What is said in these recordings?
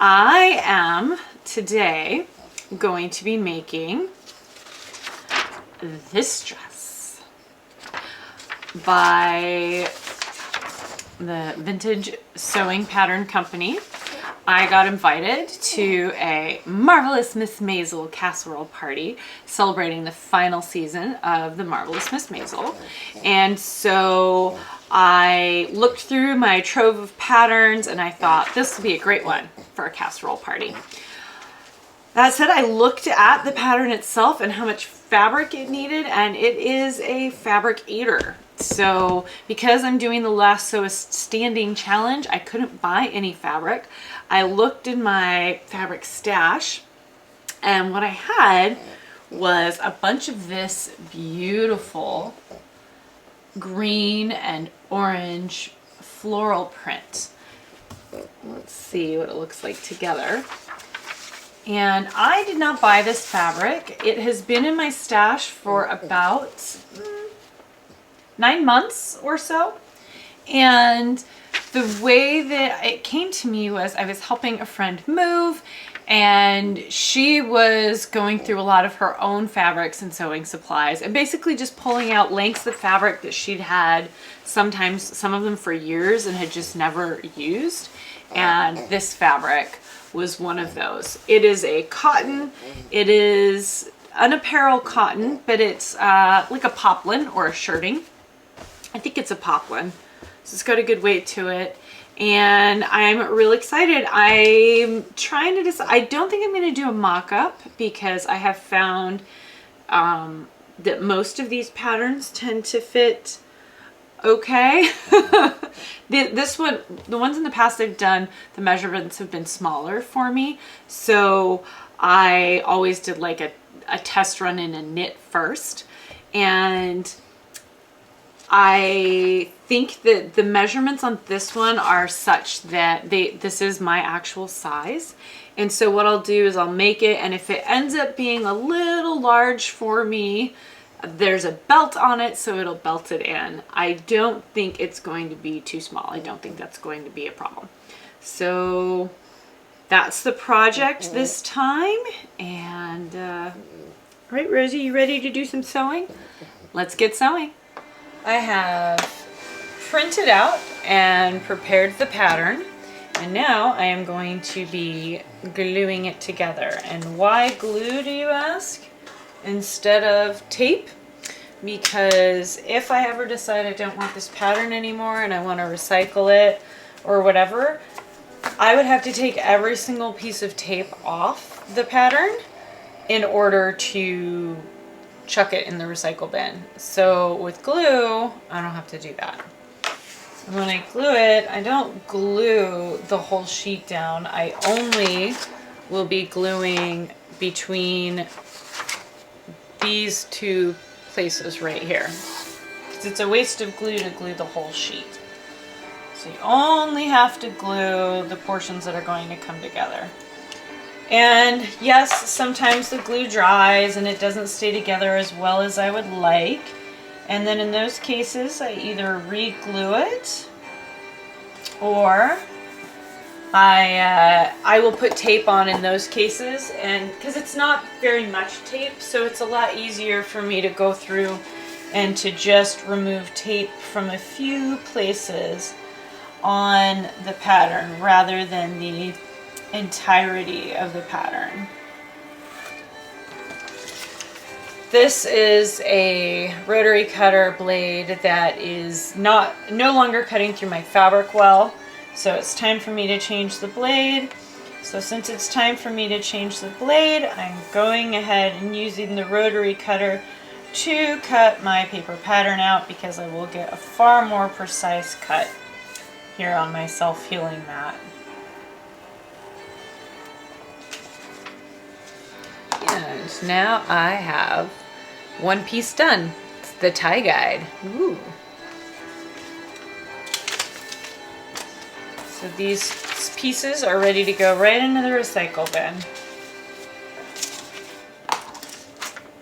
I am today going to be making this dress by the Vintage Sewing Pattern Company. I got invited to a Marvelous Mrs Maisel casserole party celebrating the final season of the Marvelous Mrs Maisel. And so I looked through my trove of patterns and I thought this would be a great one for a casserole party. That said, I looked at the pattern itself and how much fabric it needed, and it is a fabric eater. So because I'm doing the Last Sewist Standing Challenge, I couldn't buy any fabric. I looked in my fabric stash, and what I had was a bunch of this beautiful green and orange floral print. Let's see what it looks like together. And I did not buy this fabric. It has been in my stash for about 9 months or so. And the way that it came to me was I was helping a friend move, and she was going through a lot of her own fabrics and sewing supplies and basically just pulling out lengths of fabric that she'd had, sometimes some of them for years, and had just never used. And this fabric was one of those. It is a cotton. It is an apparel cotton, but it's like a poplin or a shirting. I think it's a poplin. So it's got a good weight to it. And I'm really excited. I'm trying to decide. I don't think I'm going to do a mock-up because I have found that most of these patterns tend to fit okay. This one, the ones in the past I've done, the measurements have been smaller for me. So I always did like a test run in a knit first. And I think that the measurements on this one are such that this is my actual size. And so what I'll do is I'll make it, and if it ends up being a little large for me, there's a belt on it, so it'll belt it in. I don't think it's going to be too small. I don't think that's going to be a problem. So that's the project this time. And all right, Rosie, you ready to do some sewing? Let's get sewing. I have printed out and prepared the pattern, and now I am going to be gluing it together. And why glue, do you ask, instead of tape? Because if I ever decide I don't want this pattern anymore and I want to recycle it or whatever, I would have to take every single piece of tape off the pattern in order to chuck it in the recycle bin. So with glue, I don't have to do that. And when I glue it, I don't glue the whole sheet down. I only will be gluing between these two places right here, because it's a waste of glue to glue the whole sheet. So you only have to glue the portions that are going to come together. And yes, sometimes the glue dries and it doesn't stay together as well as I would like. And then in those cases, I either re-glue it, or I will put tape on in those cases, and because it's not very much tape, so it's a lot easier for me to go through and to just remove tape from a few places on the pattern rather than the entirety of the pattern. This is a rotary cutter blade that is no longer cutting through my fabric well. So it's time for me to change the blade. So since it's time for me to change the blade, I'm going ahead and using the rotary cutter to cut my paper pattern out, because I will get a far more precise cut here on my self-healing mat. And now I have one piece done. It's the tie guide. Ooh. So these pieces are ready to go right into the recycle bin.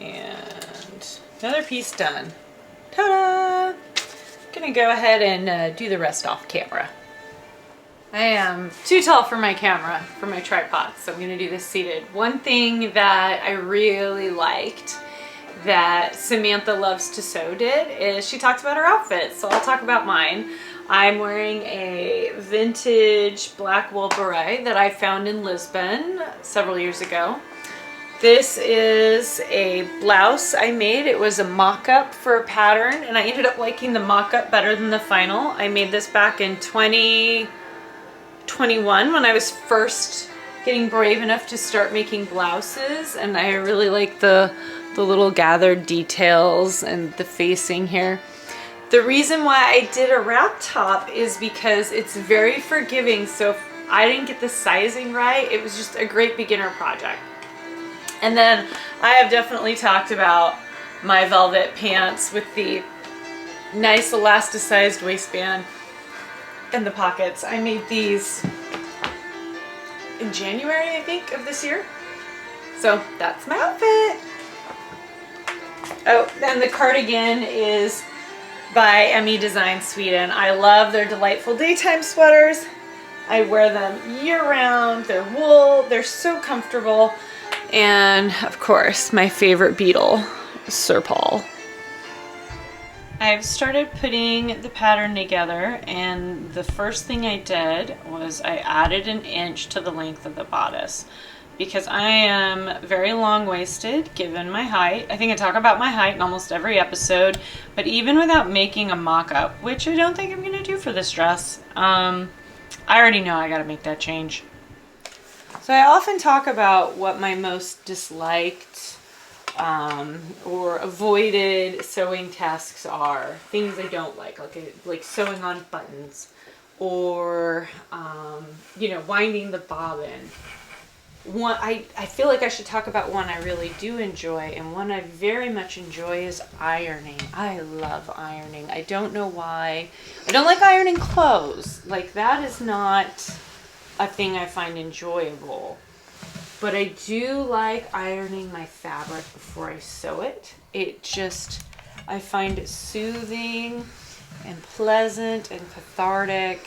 And another piece done. Ta-da! I'm gonna go ahead and do the rest off camera. I am too tall for my camera, for my tripod, so I'm gonna do this seated. One thing that I really liked that Samantha Loves to Sew did is she talked about her outfit, so I'll talk about mine. I'm wearing a vintage black wool beret that I found in Lisbon several years ago. This is a blouse I made. It was a mock-up for a pattern, and I ended up liking the mock-up better than the final. I made this back in 2021 when I was first getting brave enough to start making blouses, and I really like the little gathered details and the facing here. The reason why I did a wrap top is because it's very forgiving, so if I didn't get the sizing right, it was just a great beginner project. And then I have definitely talked about my velvet pants with the nice elasticized waistband and the pockets. I made these in January, I think, of this year. So that's my outfit. Oh, and the cardigan is by Emmy Design Sweden. I love their delightful daytime sweaters. I wear them year round. They're wool, they're so comfortable. And of course, my favorite beetle, Sir Paul. I've started putting the pattern together, and the first thing I did was I added an inch to the length of the bodice because I am very long-waisted given my height. I think I talk about my height in almost every episode, but even without making a mock-up, which I don't think I'm gonna do for this dress, I already know I gotta make that change. So I often talk about what my most disliked or avoided sewing tasks are. Things I don't like sewing on buttons or, you know, winding the bobbin. I feel like I should talk about one I really do enjoy, and one I very much enjoy is ironing. I love ironing. I don't know why. I don't like ironing clothes. Like, that is not a thing I find enjoyable. But I do like ironing my fabric before I sew it. I find it soothing and pleasant and cathartic.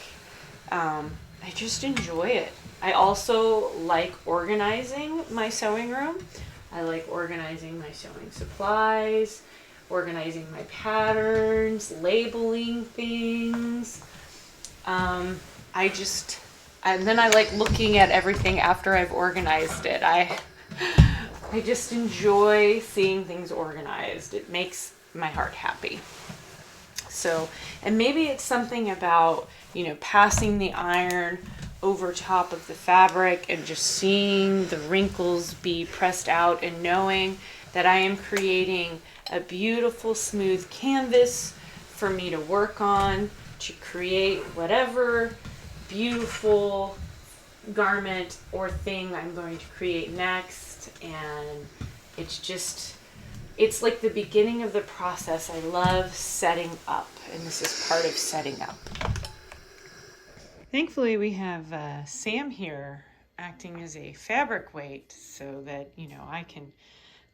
I just enjoy it. I also like organizing my sewing room. I like organizing my sewing supplies, organizing my patterns, labeling things. And then I like looking at everything after I've organized it. I just enjoy seeing things organized. It makes my heart happy. So, and maybe it's something about, you know, passing the iron over top of the fabric and just seeing the wrinkles be pressed out and knowing that I am creating a beautiful smooth canvas for me to work on, to create whatever beautiful garment or thing I'm going to create next. And it's like the beginning of the process. I love setting up, and this is part of setting up. Thankfully, we have Sam here acting as a fabric weight so that, you know, I can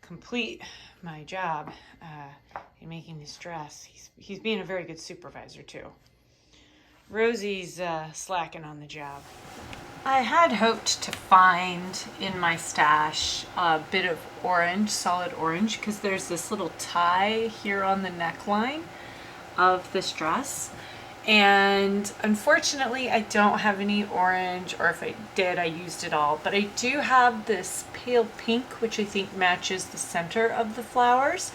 complete my job in making this dress. He's being a very good supervisor too. Rosie's slacking on the job. I had hoped to find in my stash a bit of orange, solid orange, because there's this little tie here on the neckline of this dress. And unfortunately, I don't have any orange, or if I did, I used it all. But I do have this pale pink, which I think matches the center of the flowers.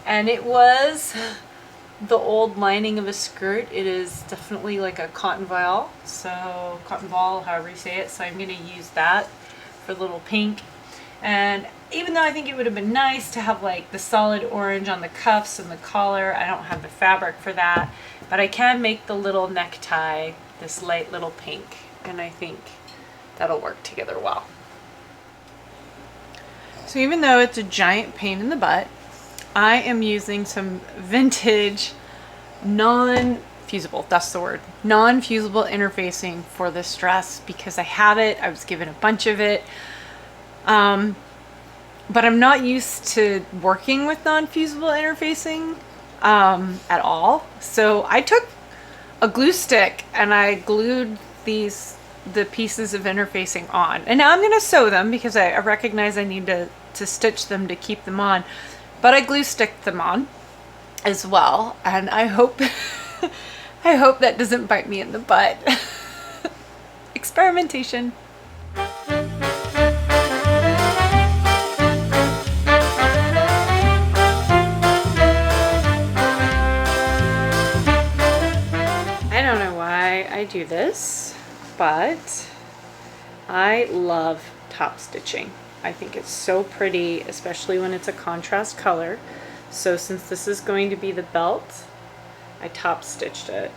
And it was the old lining of a skirt. It is definitely like a cotton voile, so cotton ball, however you say it. So I'm gonna use that for the little pink. And even though I think it would have been nice to have like the solid orange on the cuffs and the collar, I don't have the fabric for that, but I can make the little necktie this light little pink, and I think that'll work together well. So even though it's a giant pain in the butt, I am using some vintage non-fusible, that's the word, non-fusible interfacing for this dress because I have it. I was given a bunch of it. But I'm not used to working with non-fusible interfacing at all. So I took a glue stick and I glued the pieces of interfacing on. And now I'm going to sew them because I recognize I need to stitch them to keep them on. But I glue stick them on as well. And I hope I hope that doesn't bite me in the butt. Experimentation. I don't know why I do this, but I love top stitching. I think it's so pretty, especially when it's a contrast color. So since this is going to be the belt, I top stitched it.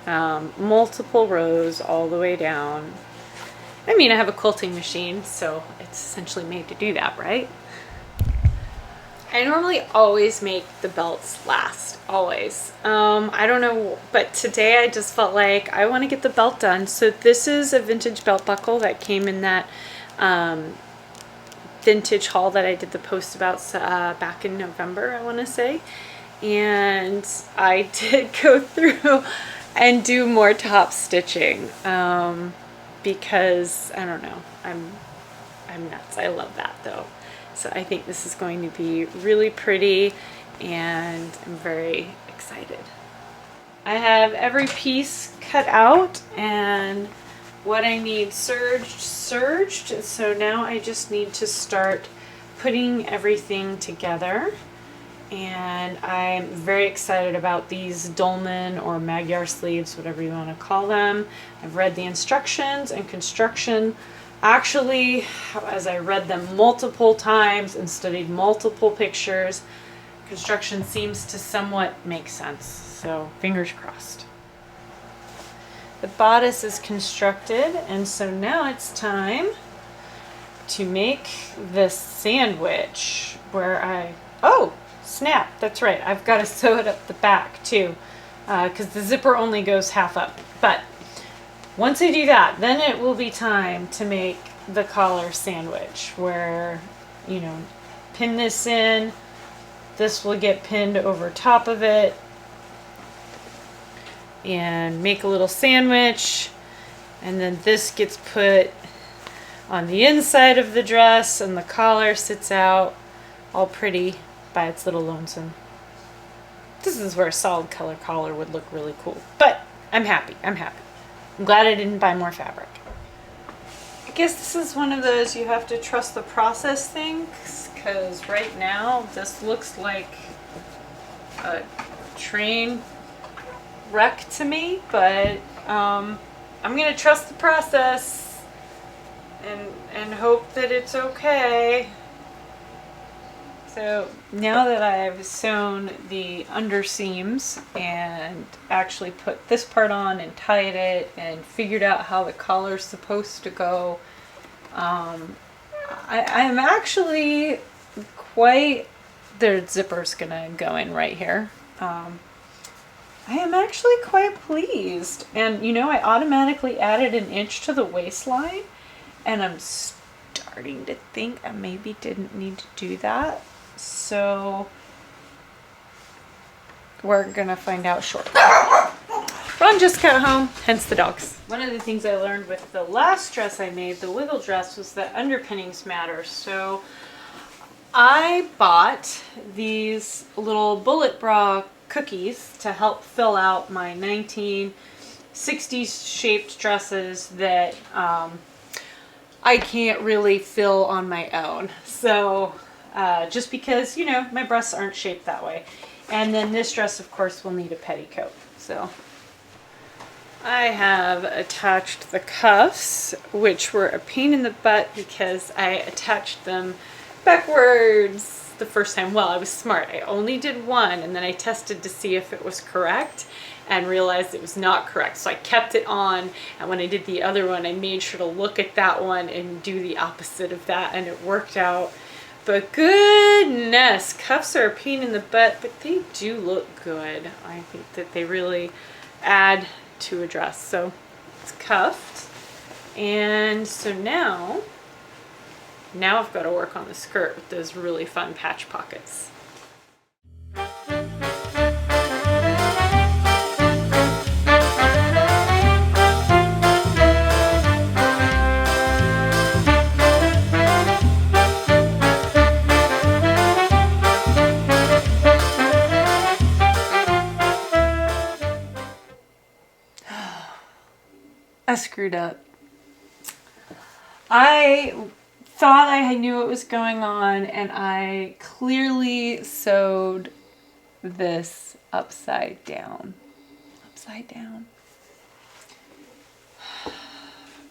Multiple rows all the way down. I mean, I have a quilting machine, so it's essentially made to do that, right? I normally always make the belts last, always. I don't know, but today I just felt like I want to get the belt done. So this is a vintage belt buckle that came in that vintage haul that I did the post about back in November, I want to say. And I did go through and do more top stitching because I don't know, I'm nuts. I love that though. So I think this is going to be really pretty and I'm very excited. I have every piece cut out and what I need serged. So now I just need to start putting everything together. And I'm very excited about these dolman or Magyar sleeves, whatever you want to call them. I've read the instructions and construction. Actually, as I read them multiple times and studied multiple pictures, construction seems to somewhat make sense. So fingers crossed. The bodice is constructed, and so now it's time to make this sandwich where oh, snap, that's right, I've got to sew it up the back too, because the zipper only goes half up. But once I do that, then it will be time to make the collar sandwich where, you know, pin this in, this will get pinned over top of it, and make a little sandwich, and then this gets put on the inside of the dress and the collar sits out all pretty by its little lonesome. This is where a solid color collar would look really cool, but I'm happy. I'm glad I didn't buy more fabric. I guess this is one of those you have to trust the process things, because right now this looks like a train wreck to me, but I'm gonna trust the process and hope that it's okay. So now that I've sewn the underseams and actually put this part on and tied it and figured out how the collar's supposed to go, I'm actually quite, the zipper's gonna go in right here. I am actually quite pleased. And you know, I automatically added an inch to the waistline, and I'm starting to think I maybe didn't need to do that. So we're gonna find out shortly. Ron just got home, hence the dogs. One of the things I learned with the last dress I made, the wiggle dress, was that underpinnings matter. So I bought these little bullet bra cookies to help fill out my 1960s shaped dresses that I can't really fill on my own. So just because, you know, my breasts aren't shaped that way. And then this dress, of course, will need a petticoat. So I have attached the cuffs, which were a pain in the butt because I attached them backwards the first time. Well, I was smart. I only did one, and then I tested to see if it was correct and realized it was not correct. So I kept it on, and when I did the other one, I made sure to look at that one and do the opposite of that, and it worked out. But goodness, cuffs are a pain in the butt, but they do look good. I think that they really add to a dress. So it's cuffed, and so now I've got to work on the skirt with those really fun patch pockets. I screwed up. I thought I knew what was going on, and I clearly sewed this upside down. Upside down.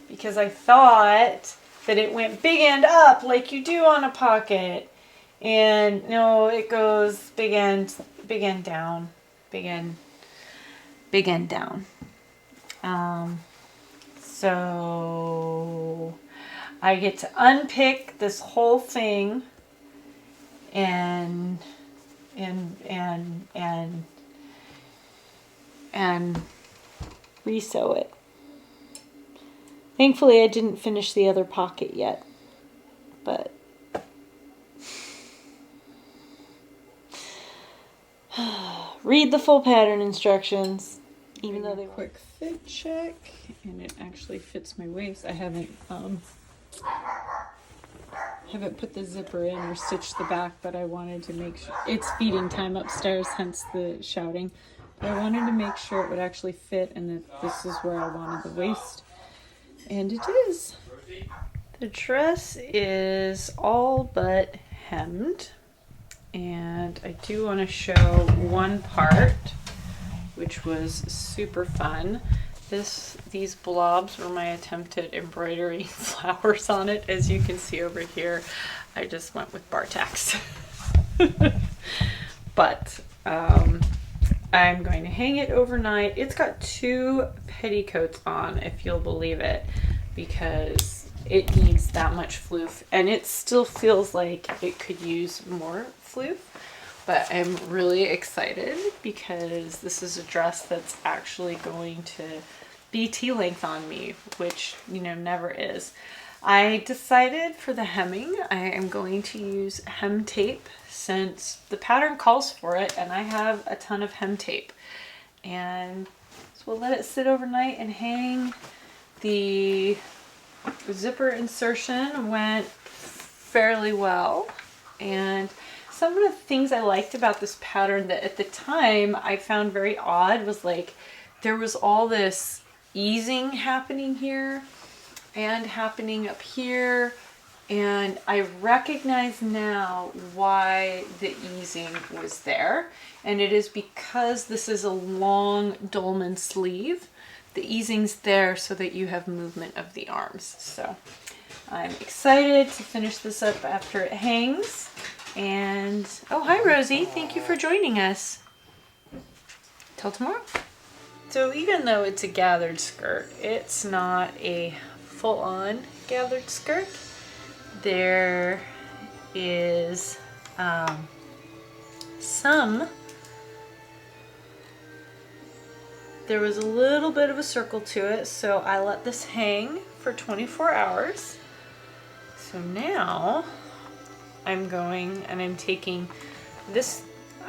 Because I thought that it went big end up like you do on a pocket. And no, it goes big end down. Big end down. So I get to unpick this whole thing and resew it. Thankfully, I didn't finish the other pocket yet, but read the full pattern instructions, even though they were quick fit check, and it actually fits my waist. I haven't put the zipper in or stitched the back, but I wanted to make sure it's feeding time upstairs, hence the shouting. But I wanted to make sure it would actually fit and that this is where I wanted the waist. And it is. The dress is all but hemmed. And I do want to show one part, which was super fun. These blobs were my attempt at embroidering flowers on it. As you can see over here, I just went with bar tacks. But I'm going to hang it overnight. It's got 2 petticoats on, if you'll believe it, because it needs that much floof, and it still feels like it could use more floof. But I'm really excited because this is a dress that's actually going to be T-length on me, which, you know, never is. I decided for the hemming, I am going to use hem tape since the pattern calls for it, and I have a ton of hem tape. And so we'll let it sit overnight and hang. The zipper insertion went fairly well, and some of the things I liked about this pattern that at the time I found very odd was like there was all this easing happening here and happening up here, and I recognize now why the easing was there, and it is because this is a long dolman sleeve. The easing's there so that you have movement of the arms. So I'm excited to finish this up after it hangs. And oh, hi Rosie, thank you for joining us. Till tomorrow. So even though it's a gathered skirt, it's not a full-on gathered skirt. There is there was a little bit of a circle to it, so I let this hang for 24 hours. So now I'm going and I'm taking this,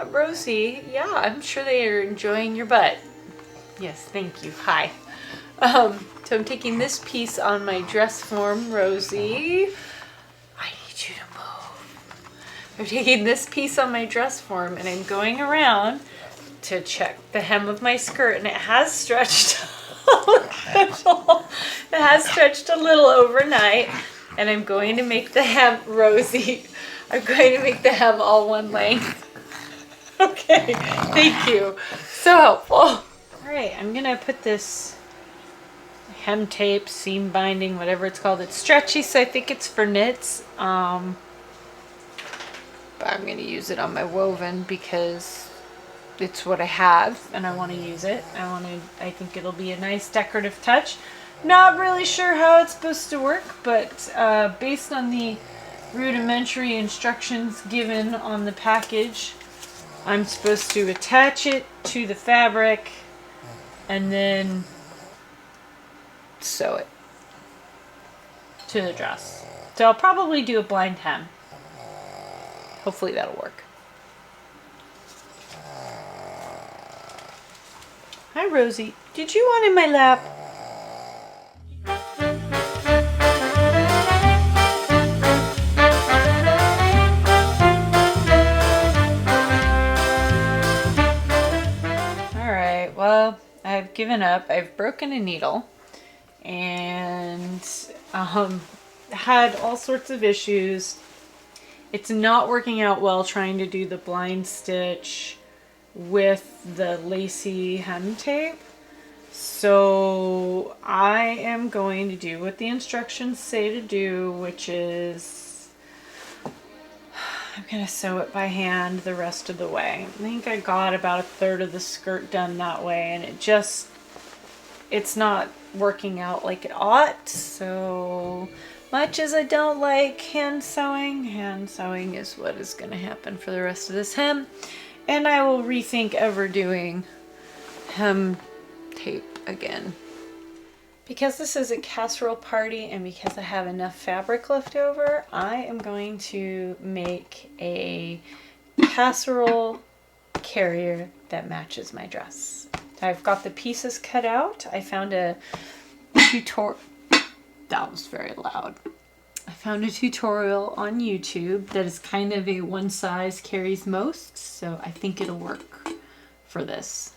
Rosie, yeah, I'm sure they are enjoying your butt. Yes, thank you, hi. So I'm taking this piece on my dress form, Rosie. I need you to move. I'm taking this piece on my dress form and I'm going around to check the hem of my skirt, and it has stretched it has stretched a little overnight, and I'm going to make the hem, Rosie, I'm going to make the hem all one length. Okay, thank you. So helpful. All right, I'm gonna put this hem tape, seam binding, whatever it's called. It's stretchy, so I think it's for knits. But I'm gonna use it on my woven because it's what I have and I want to use it. I think it'll be a nice decorative touch. Not really sure how it's supposed to work, but based on the rudimentary instructions given on the package, I'm supposed to attach it to the fabric and then sew it to the dress. So I'll probably do a blind hem. Hopefully that'll work. Hi Rosie, did you want in my lap? Alright, well, I've given up. I've broken a needle and had all sorts of issues. It's not working out well trying to do the blind stitch with the lacy hem tape. So I am going to do what the instructions say to do, which is I'm going to sew it by hand the rest of the way. I think I got about 1/3 of the skirt done that way, and it's not working out like it ought. So much as I don't like hand sewing is what is going to happen for the rest of this hem. And I will rethink ever doing hem tape again. Because this is a casserole party and because I have enough fabric left over, I am going to make a casserole carrier that matches my dress. I've got the pieces cut out. I found a tutorial. That was very loud. I found a tutorial on YouTube that is kind of a one size carries most, so I think it'll work for this.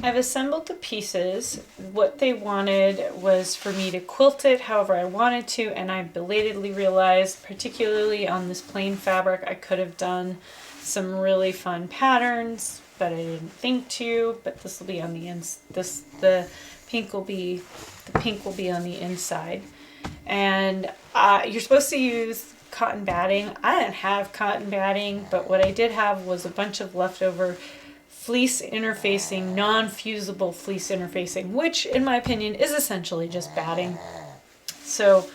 I've assembled the pieces. What they wanted was for me to quilt it however I wanted to, and I belatedly realized, particularly on this plain fabric, I could have done some really fun patterns, but I didn't think to. But this will be on the the pink will be on the inside, and you're supposed to use cotton batting. I didn't have cotton batting, but what I did have was a bunch of leftover fleece interfacing, non-fusible fleece interfacing, which in my opinion is essentially just batting. So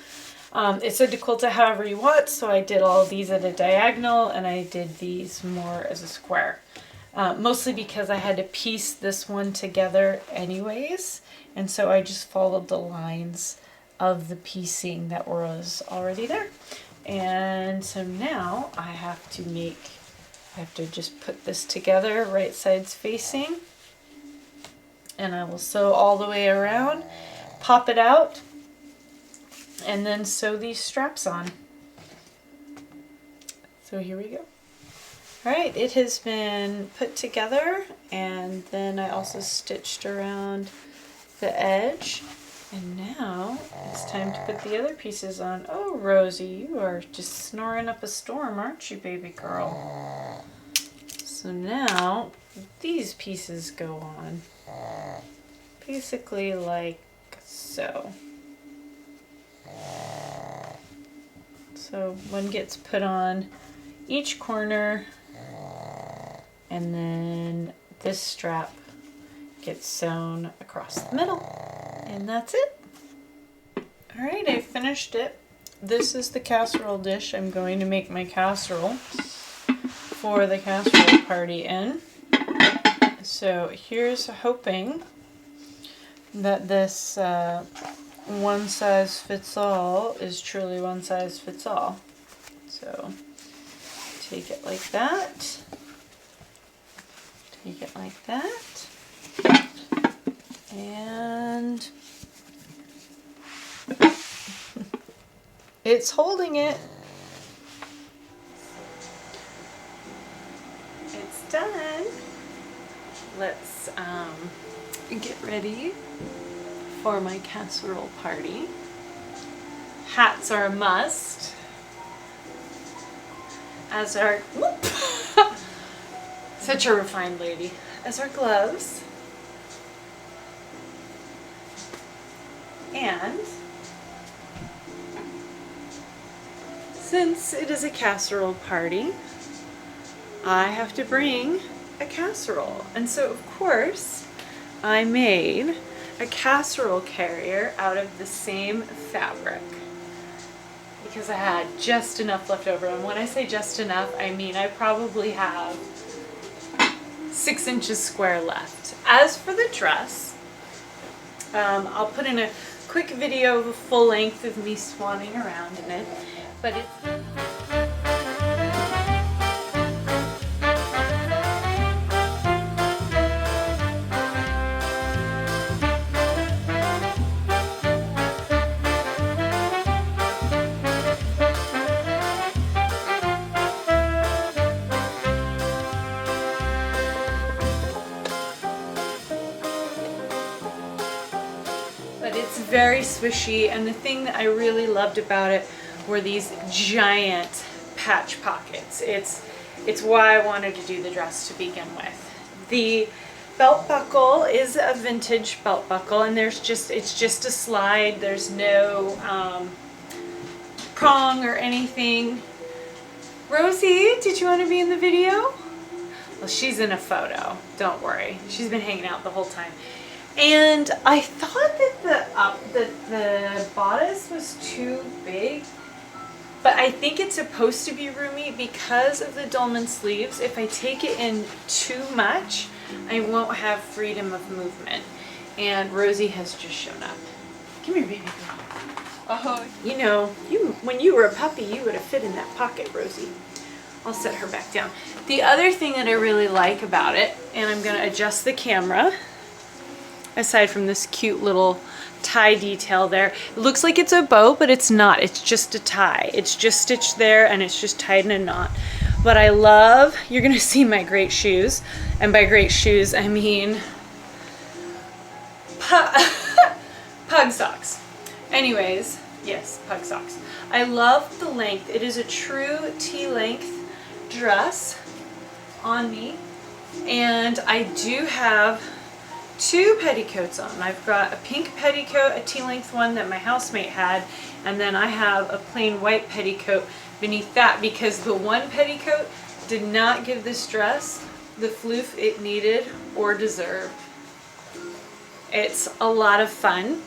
it said to quilt it however you want, so I did all of these at a diagonal and I did these more as a square. Mostly because I had to piece this one together anyways, and so I just followed the lines of the piecing that was already there. And so now I have to just put this together, right sides facing, and I will sew all the way around, pop it out, and then sew these straps on. So here we go. Alright, it has been put together, and then I also stitched around the edge, and now it's time to put the other pieces on. Oh, Rosie, you are just snoring up a storm, aren't you, baby girl? So now these pieces go on, basically like so. So one gets put on each corner, and then this strap gets sewn across the middle, and that's it. Alright, I finished it. This is the casserole dish I'm going to make my casserole for the casserole party in. So here's hoping that this one size fits all is truly one size fits all. So take it like that, take it like that, and it's holding it. It's done. Let's get ready for my casserole party. Hats are a must, as are such a refined lady, as are gloves, and since it is a casserole party, I have to bring a casserole. And so of course I made a casserole carrier out of the same fabric because I had just enough left over. And when I say just enough, I mean I probably have 6 inches square left. As for the dress, I'll put in a quick video of a full length of me swanning around in it, but it's very swishy, and the thing that I really loved about it were these giant patch pockets. It's why I wanted to do the dress to begin with. The belt buckle is a vintage belt buckle, and it's just a slide. There's no prong or anything. Rosie, did you want to be in the video? Well, she's in a photo. Don't worry. She's been hanging out the whole time. And I thought that the bodice was too big, but I think it's supposed to be roomy because of the dolman sleeves. If I take it in too much, I won't have freedom of movement. And Rosie has just shown up. Come here, baby girl. Oh, you know, when you were a puppy, you would have fit in that pocket, Rosie. I'll set her back down. The other thing that I really like about it, and I'm going to adjust the camera, aside from this cute little tie detail there. It looks like it's a bow, but it's not. It's just a tie. It's just stitched there, and it's just tied in a knot. But I love, you're going to see my great shoes. And by great shoes, I mean pug socks. Anyways, yes, pug socks. I love the length. It is a true T-length dress on me. And I do have two petticoats on. I've got a pink petticoat, a T-length one that my housemate had, and then I have a plain white petticoat beneath that because the one petticoat did not give this dress the floof it needed or deserved. It's a lot of fun.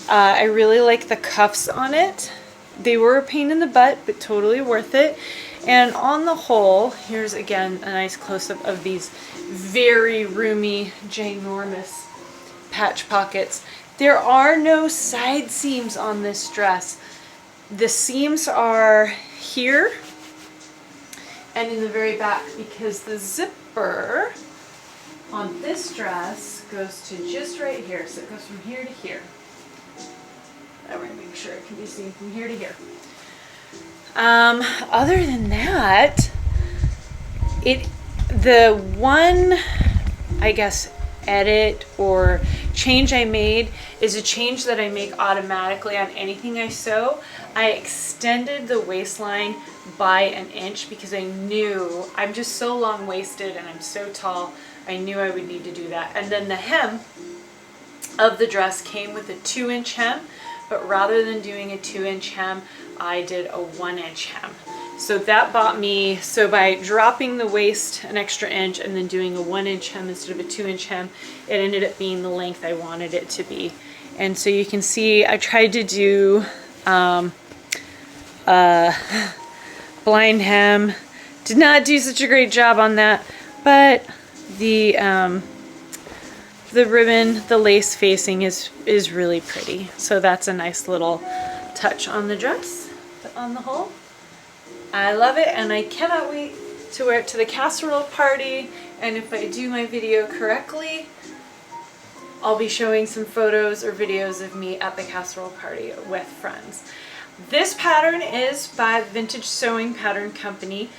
I really like the cuffs on it. They were a pain in the butt, but totally worth it. And on the whole, here's again a nice close-up of these very roomy, ginormous patch pockets. There are no side seams on this dress. The seams are here and in the very back because the zipper on this dress goes to just right here. So it goes from here to here. I'm going to make sure it can be seen from here to here. Other than that, the one, I guess, edit or change I made is a change that I make automatically on anything I sew. I extended the waistline by an inch because I knew I'm just so long-waisted and I'm so tall. I knew I would need to do that. And then the hem of the dress came with a 2-inch hem, but rather than doing a 2-inch hem, I did a 1-inch hem. So that bought me, so by dropping the waist an extra inch and then doing a 1-inch hem instead of a 2-inch hem, it ended up being the length I wanted it to be. And so you can see I tried to do blind hem. Did not do such a great job on that, but the ribbon, the lace facing is really pretty. So that's a nice little touch on the dress. But on the whole, I love it, and I cannot wait to wear it to the casserole party. And if I do my video correctly, I'll be showing some photos or videos of me at the casserole party with friends. This pattern is by Vintage Sewing Pattern Company.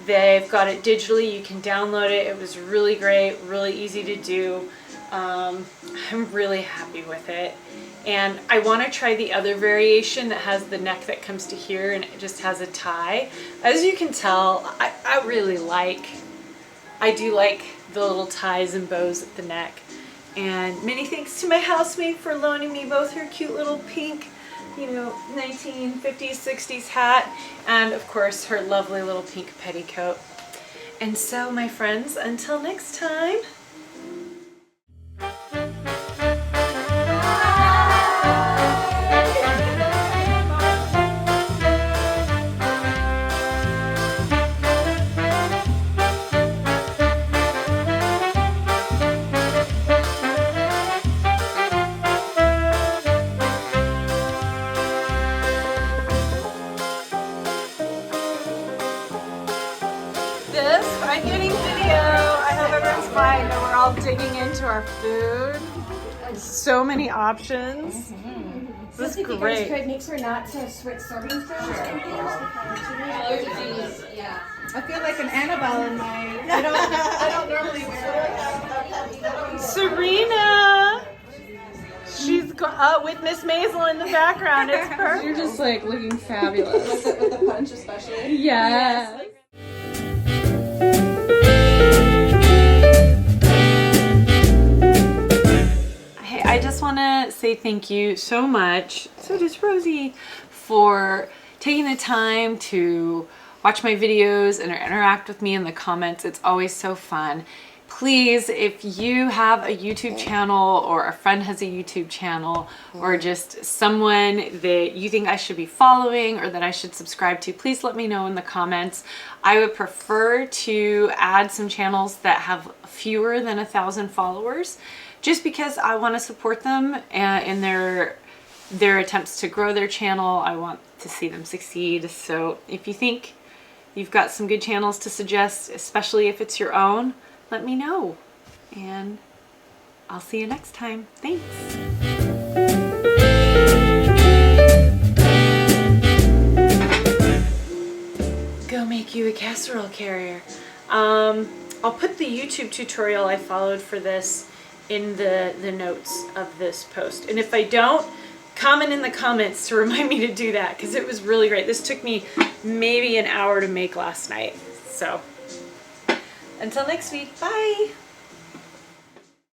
They've got it digitally. You can download it. It was really great, really easy to do. I'm really happy with it. And I want to try the other variation that has the neck that comes to here and it just has a tie. As you can tell, I do like the little ties and bows at the neck. And many thanks to my housemate for loaning me both her cute little pink, 1950s, 60s hat, and of course her lovely little pink petticoat. And so, my friends, until next time. I'm getting video. I hope everyone's fine. We're all digging into our food. So many options. This is great. You guys could make sure not to switch serving spoons. Yeah. I feel like an Annabelle in my. I don't normally wear it. Serena. She's with Miss Maisel in the background. It's perfect. You're just like looking fabulous. With the punch especially. Yeah. Hey, I just want to say thank you so much, so does Rosie, for taking the time to watch my videos and interact with me in the comments. It's always so fun. Please, if you have a YouTube channel or a friend has a YouTube channel or just someone that you think I should be following or that I should subscribe to, please let me know in the comments. I would prefer to add some channels that have fewer than 1,000 followers just because I want to support them in their attempts to grow their channel. I want to see them succeed. So if you think you've got some good channels to suggest, especially if it's your own, let me know, and I'll see you next time. Thanks. Go make you a casserole carrier. I'll put the YouTube tutorial I followed for this in the notes of this post. And if I don't, comment in the comments to remind me to do that, because it was really great. This took me maybe an hour to make last night. So until next week, bye.